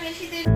বেশি দেরি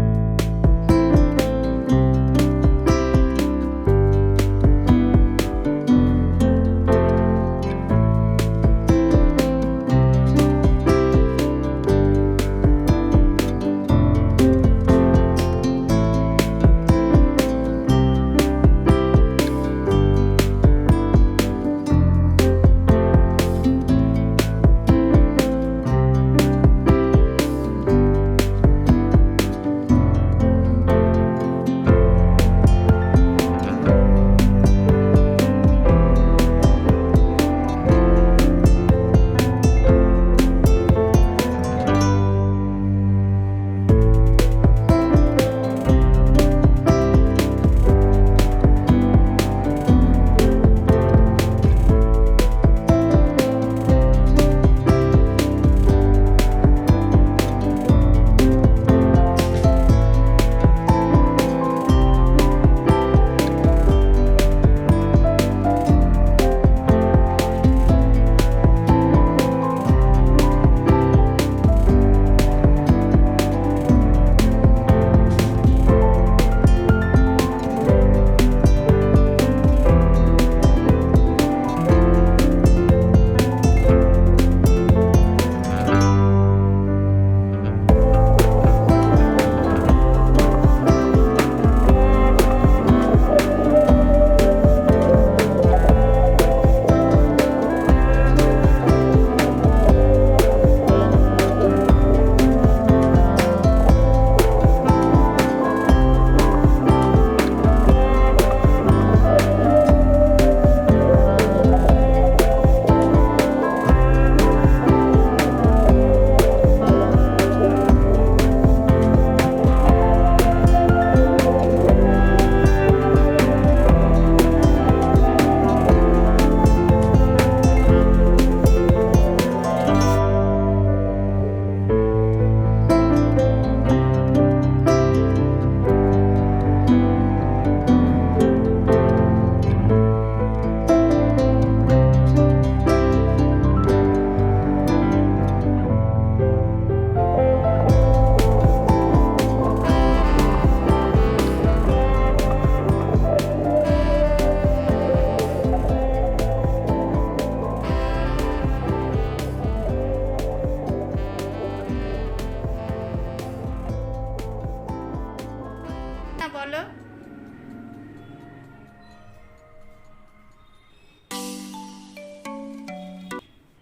না বলো।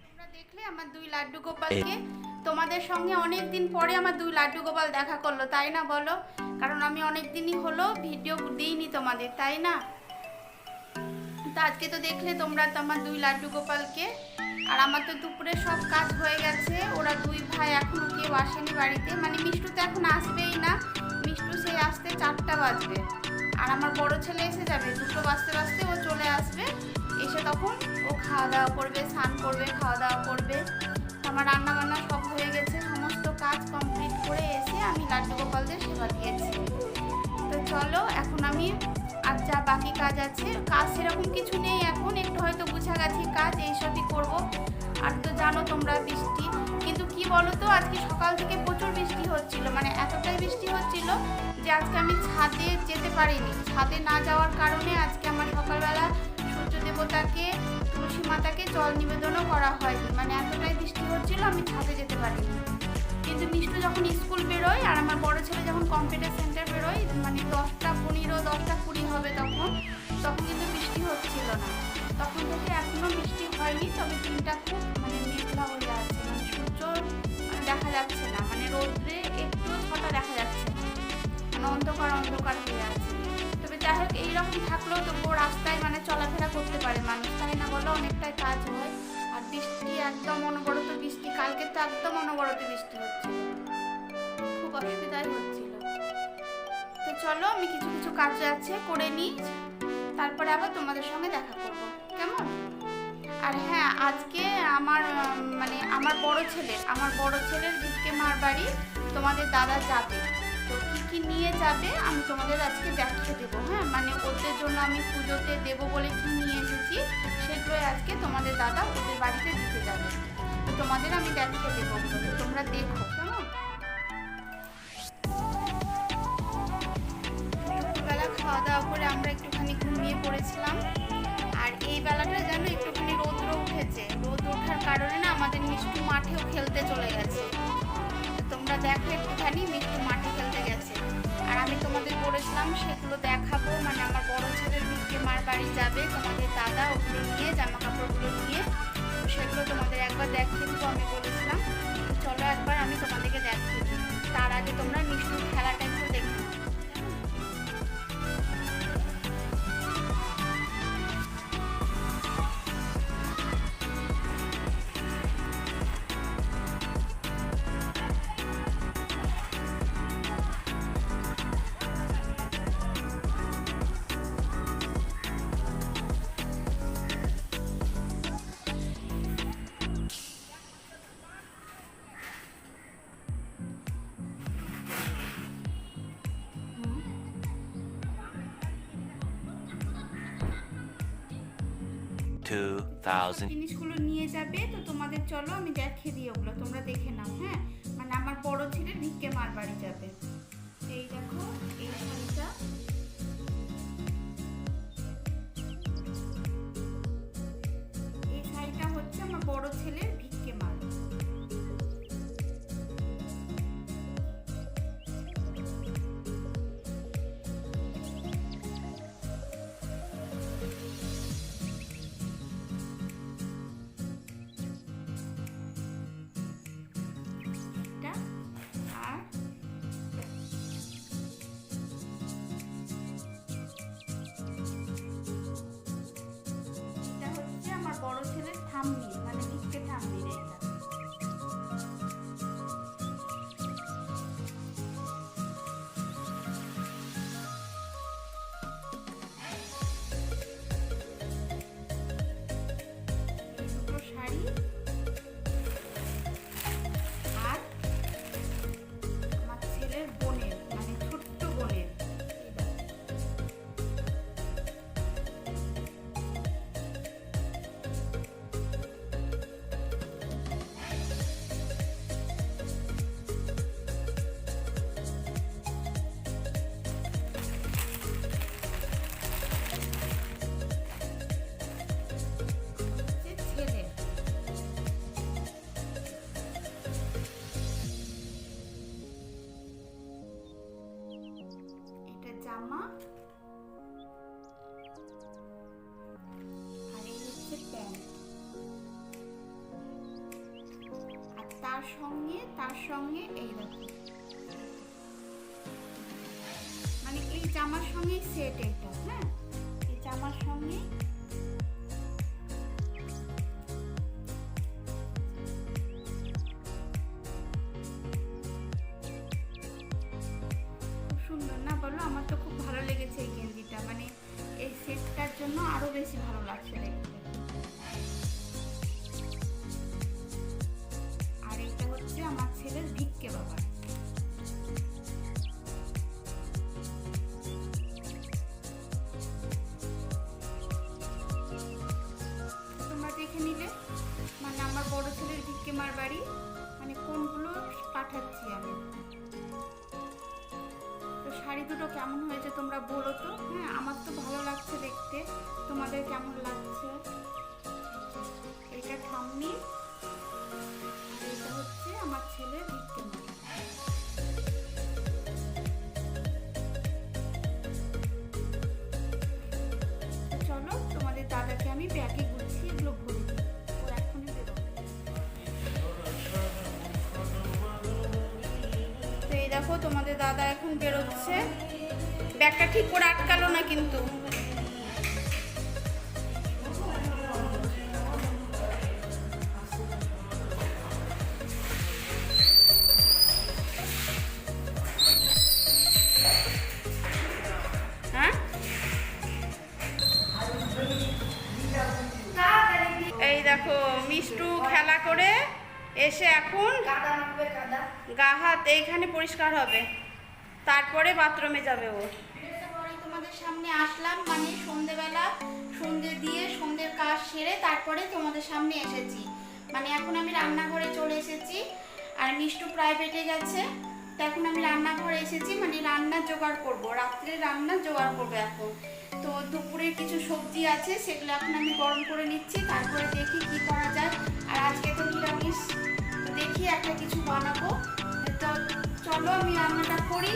তোমরা দেখলে আমার দুই লাড্ডু গোপালকে, তোমাদের সঙ্গে অনেক দিন পরে আমার দুই লাড্ডু গোপাল দেখা করলো, তাই না বলো? কারণ আমি অনেক দিনই হলো ভিডিও দিইনি তোমাদের, তাই না? তো আজকে তো দেখলে তোমরা তো আমার দুই লাড্ডু গোপালকে। আর আমার তো দুপুরে সব কাজ হয়ে গেছে, ওরা দুই ভাই এখনো কেউ আসেনি বাড়িতে, মানে মিষ্টু তো এখন আসবেই না, মিষ্টু সেই আসতে 4টা বাজবে। আর আমার বড় ছেলে এসে যাবে 2টো বাজতে বাজতে, ও চলে আসবে, এসে তখন ও খাওয়া দাওয়া করবে, স্নান করবে, খাওয়া দাওয়া করবে। আমার রান্না বান্না সব হয়ে গেছে, সমস্ত কাজ কমপ্লিট করে এসে আমি লাড্ডু গোপালদের সেবা দিয়েছি। তো চলো এখন আমি আর যা বাকি কাজ আছে, কাজ সেরকম কিছু নেই এখন, একটু হয়তো গুছাগাছি কাজ এইসবই করব। আর তো জানো তোমরা বৃষ্টি, কিন্তু কি বলো তো, আজকে সকাল থেকে প্রচুর বৃষ্টি হচ্ছিল, মানে এতটাই বৃষ্টি হচ্ছিল যে আজকে আমি ছাদে যেতে পারিনি। ছাদে না যাওয়ার কারণে আজকে আমার সকালবেলা সূর্য দেবতাকে, তুলসী মাতাকে জল নিবেদনও করা হয়নি, মানে এতটাই বৃষ্টি হচ্ছিল আমি ছাদে যেতে পারিনি। কিন্তু মিষ্টু যখন স্কুল বেরোয় আর আমার বড় ছেলে যখন কম্পিউটার সেন্টার বেরোয়, মানে 10টা 15 10টা 20 হবে, তখন কিন্তু বৃষ্টি হচ্ছিল না। তখন থেকে এখনও বৃষ্টি হয়নি, তবে দিনটা খুব মানে মেঘলা হয়ে আছে, মানে সূর্য দেখা যাচ্ছে না, মানে রোদ্রে একটু ছটা দেখা যাচ্ছে না, মানে অন্ধকার অন্ধকার হয়ে আছে। তবে যাই হোক, এইরকম থাকলেও তবুও রাস্তায় মানে চলাফেরা করতে পারে মানুষ, তাই না বলো? অনেকটাই কাজ হয়। আর বৃষ্টি একদম অনবরত বৃষ্টি, কালকে তো একদম অনবরত বৃষ্টি হচ্ছিল, খুব অসুবিধাই হচ্ছিল। তো চলো আমি কিছু কিছু কাজ আছে করে নিই, তারপরে আবার তোমাদের সঙ্গে দেখা করব, কেমন? আর হ্যাঁ, আজকে আমার মানে আমার বড় ছেলের দিকে মার বাড়ি তোমাদের দাদা যাবে, তো কি কি নিয়ে যাবে আমি তোমাদের আজকে দেখিয়ে দেবো। হ্যাঁ, মানে ওদের জন্য আমি পুজোতে দেবো বলে কি নিয়ে এসেছি সেগুলোই আজকে তোমাদের দাদা ওদের বাড়িতে দিতে যাবে, তো তোমাদের আমি দেখিয়ে দেবো, তোমরা দেখো কেমন। খাওয়া দাওয়া করে আমরা একটুখানি ঘুমিয়ে পড়েছিলাম। আর এই বেলাটা যেন একটুখানি রোদ্র উঠেছে, রোদ ওঠার কারণে না আমাদের মিষ্টু মাঠেও খেলতে চলে গেছে। তোমরা দেখো একটুখানি মিষ্টু মাঠে খেলতে গেছে। আর আমি তোমাদের বলেছিলাম সেগুলো দেখাবো, মানে আমার বড় ছেলের ভিক্ষে মার বাড়ি যাবে তোমাদের দাদা, ওগুলো নিয়ে জামা কাপড়গুলো নিয়ে সেগুলো তোমাদের একবার দেখিয়ে দেবো আমি বলেছিলাম। চলো একবার আমি তোমাদেরকে দেখিয়ে দিই, তার আগে তোমরা মিষ্টুর খেলাটা একটু দেখো। 2000 জিনিসগুলো নিয়ে যাবে, তো তোমাদের চলো আমি দেখিয়ে দিই, ওগুলো তোমরা দেখে নাও। হ্যাঁ, মানে আমার বড় ছেলের ভিক্ষে মার বাড়ি যাবে। এই দেখো এই শাড়িটা, এই শাড়িটা হচ্ছে আমার বড় ছেলের ভিক্ষে মার। বড় ছেলের ঠাম্মি, মানে ভিক্ষে ঠাম্মি রে এটা। দুটো শাড়ি আর আমার ছেলের বোনের, মানে ছোট্ট বোনের। জামা আর এই হচ্ছে প্যান্ট, আর তার সঙ্গে এই দেখো, মানে এই জামার সঙ্গে সেট এটা। হ্যাঁ, এই জামার সঙ্গে সুন্দর না বলো? আমার তো খুব ভালো লেগেছে এই গেঞ্জিটা, মানে এই সেটটার জন্য আরো বেশি ভালো লাগছে দেখতে। আর এটা হচ্ছে আমার ছেলের ভিক্ষে বাবা। তোমরা দেখে নিলে, মানে আমার বড় ছেলের ভিক্ষে মার বাড়ি, মানে কোনগুলো পাঠাচ্ছি আমি। শাড়ি দুটো কেমন হয়েছে তোমরা বলো তো। হ্যাঁ, আমার তো ভালো লাগছে দেখতে, তোমাদের কেমন লাগছে? এটা ঠাম্মি, এটা হচ্ছে আমার ছেলের ভিক্ষে মার। চলো তোমাদের দাদাকে আমি ব্যাগে গুছিয়ে এগুলো ভরে দিই, ওর এখনই বেরোবে। তো এই দেখো তোমাদের দাদা এখন বেরোচ্ছে, ব্যাগটা ঠিক করে আটকালো না কিন্তু। হ্যাঁ, এই দেখো মিষ্টু খেলা করে এসে এখন গা হাত এইখানে পরিষ্কার হবে, তারপরে বাথরুমে যাবে ও। তোমাদের সামনে আসলাম, মানে সন্ধেবেলা সন্ধে দিয়ে সন্ধ্যের কাজ সেরে তারপরে তোমাদের সামনে এসেছি। মানে এখন আমি রান্নাঘরে চলে এসেছি, আর মিষ্টু প্রাইভেটে গেছে, তো এখন আমি রান্নাঘরে এসেছি, মানে রান্নার জোগাড় করব, রাত্রে রান্নার জোগাড় করবো এখন। তো দুপুরের কিছু সবজি আছে, সেগুলো এখন আমি গরম করে নিচ্ছি, তারপরে দেখি কি করা যায়। আর আজকে তো নিরামিষ, তো দেখি একটা কিছু বানাবো। তো চলো আমি রান্নাটা করি।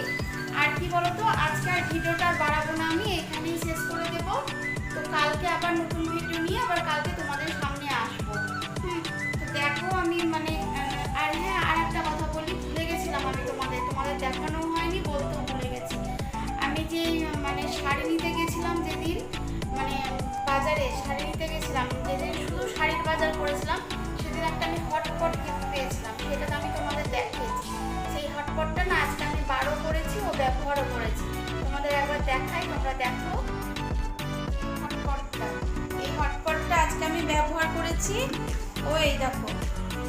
আর কি বলতো, আজকে আর ভিডিওটা বাড়াবো না, আমি এখানেই শেষ করে দেবো। তো কালকে আবার নতুন ভিডিও নিয়ে আবার কালকে তোমাদের সামনে আসবো। তো দেখো আমি মানে আর হ্যাঁ, আর একটা কথা বলি, ভুলে গেছিলাম আমি তোমাদের দেখানো হয়নি, বলতেও ভুলে গেছি। আমি যে মানে শাড়ি নিতে গেছিলাম যেদিন, মানে বাজারে শাড়ি নিতে গেছিলাম, যেদিন শুধু শাড়ির বাজার করেছিলাম, সেদিন একটা আমি হটপট গিফট পেয়েছিলাম, সেটা তো আমি তোমাদের দেখিয়েছি। সেই হটপটটা না আজকে আমি বারও করেছি ও ব্যবহারও করেছি, তোমাদের একবার দেখাই, তোমরা দেখো। হটপটটা, এই হটপটটা আজকে আমি ব্যবহার করেছি। ওই দেখো,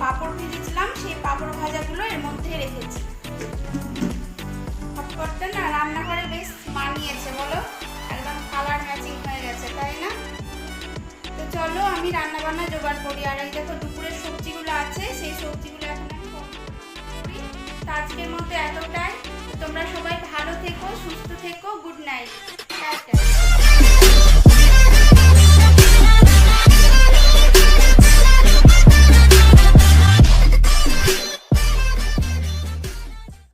পাঁপড় ভেজেছিলাম, সেই পাঁপড় ভাজাগুলো এর মধ্যে রেখেছি। হটপটটা না রান্নাঘরে বেশ মানিয়েছে, বলো, একদম কালার ম্যাচিং হয়ে গেছে, তাই না? তো চলো আমি রান্না বান্না জোগাড় করি। আর এই দেখো দুপুরের সবজিগুলো আছে, সেই সবজিগুলো এখন আমি করি। তো আজকের মতো এতটাই। তোমরা সবাই ভালো থেকো, সুস্থ থেকো, গুড নাইট, টাটা।